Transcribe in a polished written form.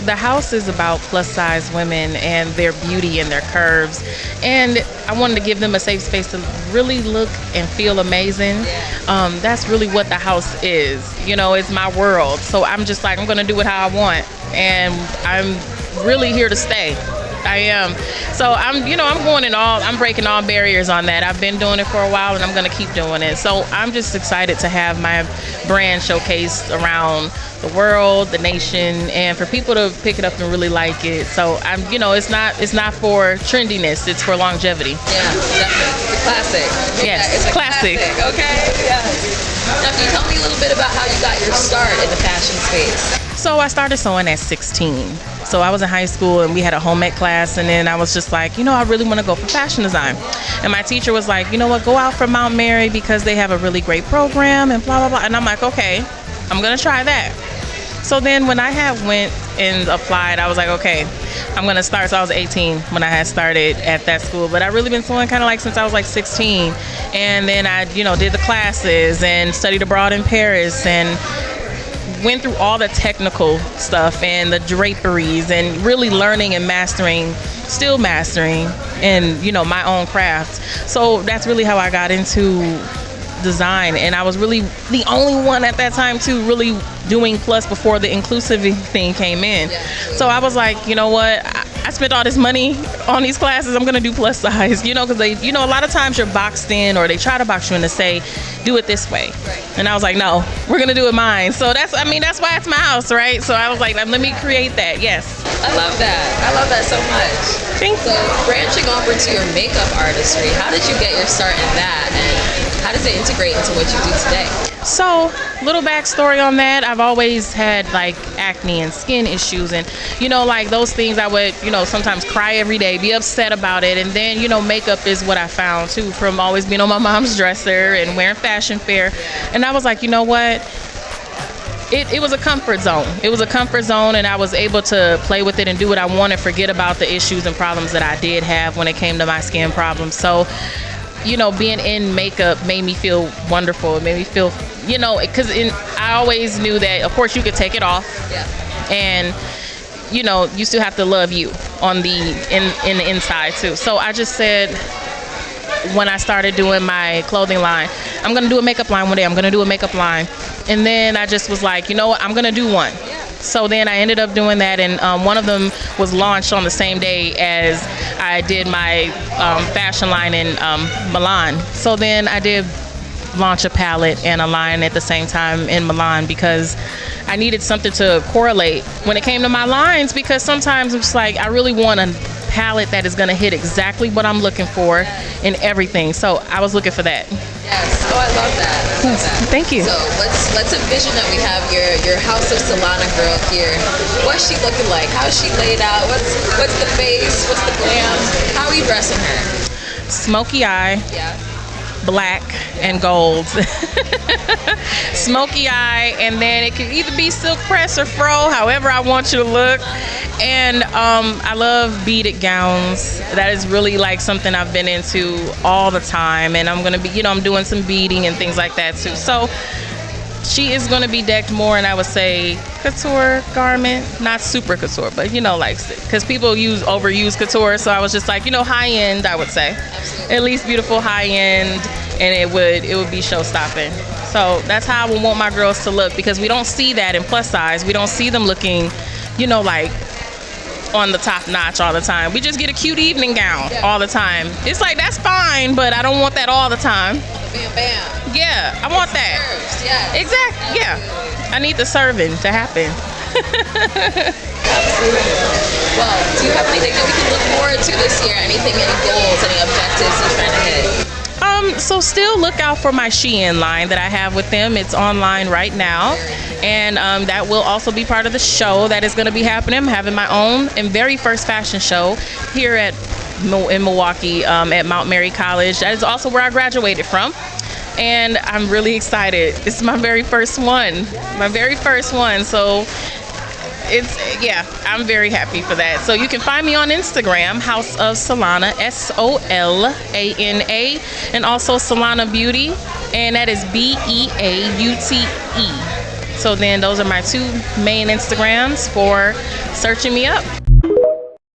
the house is about plus size women and their beauty and their curves, and I wanted to give them a safe space to really look and feel amazing. That's really what the house is. It's my world. So I'm just like, I'm gonna do it how I want, and I'm really here to stay. I am. So I'm breaking all barriers on that. I've been doing it for a while, and I'm going to keep doing it. So I'm just excited to have my brand showcased around the world, the nation, and for people to pick it up and really like it. So it's not for trendiness, it's for longevity. Yeah, definitely. It's a classic. Yes, it's a classic. Okay. Yeah. Now, can you tell me a little bit about how you got your start in the fashion space? So I started sewing at 16. So I was in high school and we had a home ec class, and then I was just like, I really want to go for fashion design. And my teacher was like, go out for Mount Mary because they have a really great program and blah, blah, blah. And I'm like, okay, I'm going to try that. So then when I had went and applied, I was like, okay, I'm going to start. So I was 18 when I had started at that school. But I've really been sewing kind of like since I was like 16. And then I, did the classes and studied abroad in Paris and went through all the technical stuff and the draperies and really learning and still mastering and, my own craft. So that's really how I got into design, and I was really the only one at that time too really doing plus before the inclusive thing came in. So I was like, you know what, I spent all this money on these classes, I'm gonna do plus size, because they, a lot of times you're boxed in, or they try to box you in to say, do it this way. And I was like, no, we're gonna do it mine. So that's why it's my house, right? So I was like, let me create that. Yes. I love that so much. Thanks. So branching over to your makeup artistry, how did you get your start in that, and how does it integrate into what you do today? So, little backstory on that. I've always had like acne and skin issues, and like those things I would sometimes cry every day, be upset about it. And then makeup is what I found too, from always being on my mom's dresser and wearing fashion fair. And I was like, you know what, it was a comfort zone. It was a comfort zone, and I was able to play with it and do what I wanted, forget about the issues and problems that I did have when it came to my skin problems. So being in makeup made me feel wonderful. It made me feel, because I always knew that, of course, you could take it off, and you still have to love you on the in the inside too. So I just said, when I started doing my clothing line, I'm gonna do a makeup line one day. I'm gonna do a makeup line, and then I just was like, what, I'm gonna do one. So then I ended up doing that, and one of them was launched on the same day as I did my fashion line in Milan. So then I did launch a palette and a line at the same time in Milan, because I needed something to correlate when it came to my lines, because sometimes it's like I really want a palette that is going to hit exactly what I'm looking for in everything. So I was looking for that. Yes. Oh, I love that. Thank you. So let's envision that we have your House of Solana girl here. What's she looking like? How's she laid out? What's the face? What's the glam? How are you dressing her? Smoky eye. Yeah. Black and gold. Smoky eye, and then it can either be silk press or fro, however I want you to look. And I love beaded gowns. That is really like something I've been into all the time, and I'm gonna be, I'm doing some beading and things like that too. So she is going to be decked more, and I would say couture garment, not super couture, but like, because people overuse couture, so I was just like, high end, I would say. Absolutely. At least beautiful high end, and it would be show stopping. So that's how I would want my girls to look, because we don't see that in plus size. We don't see them looking, like on the top notch all the time. We just get a cute evening gown all the time. It's like, that's fine, but I don't want that all the time. Bam, bam. Yeah, I want that. Serves, yes. Exactly. Yeah. I need the serving to happen. Absolutely. Well, do you have anything that we can look forward to this year? Anything, any goals, any objectives you're trying to hit? So still look out for my Shein line that I have with them. It's online right now, and that will also be part of the show that is going to be happening. I'm having my own and very first fashion show here in Milwaukee at Mount Mary College. That is also where I graduated from, and I'm really excited. This is my very first one. So I'm very happy for that. So you can find me on Instagram, House of Solana, Solana, and also Solana Beauty, and that is Beaute. So then those are my two main Instagrams for searching me up.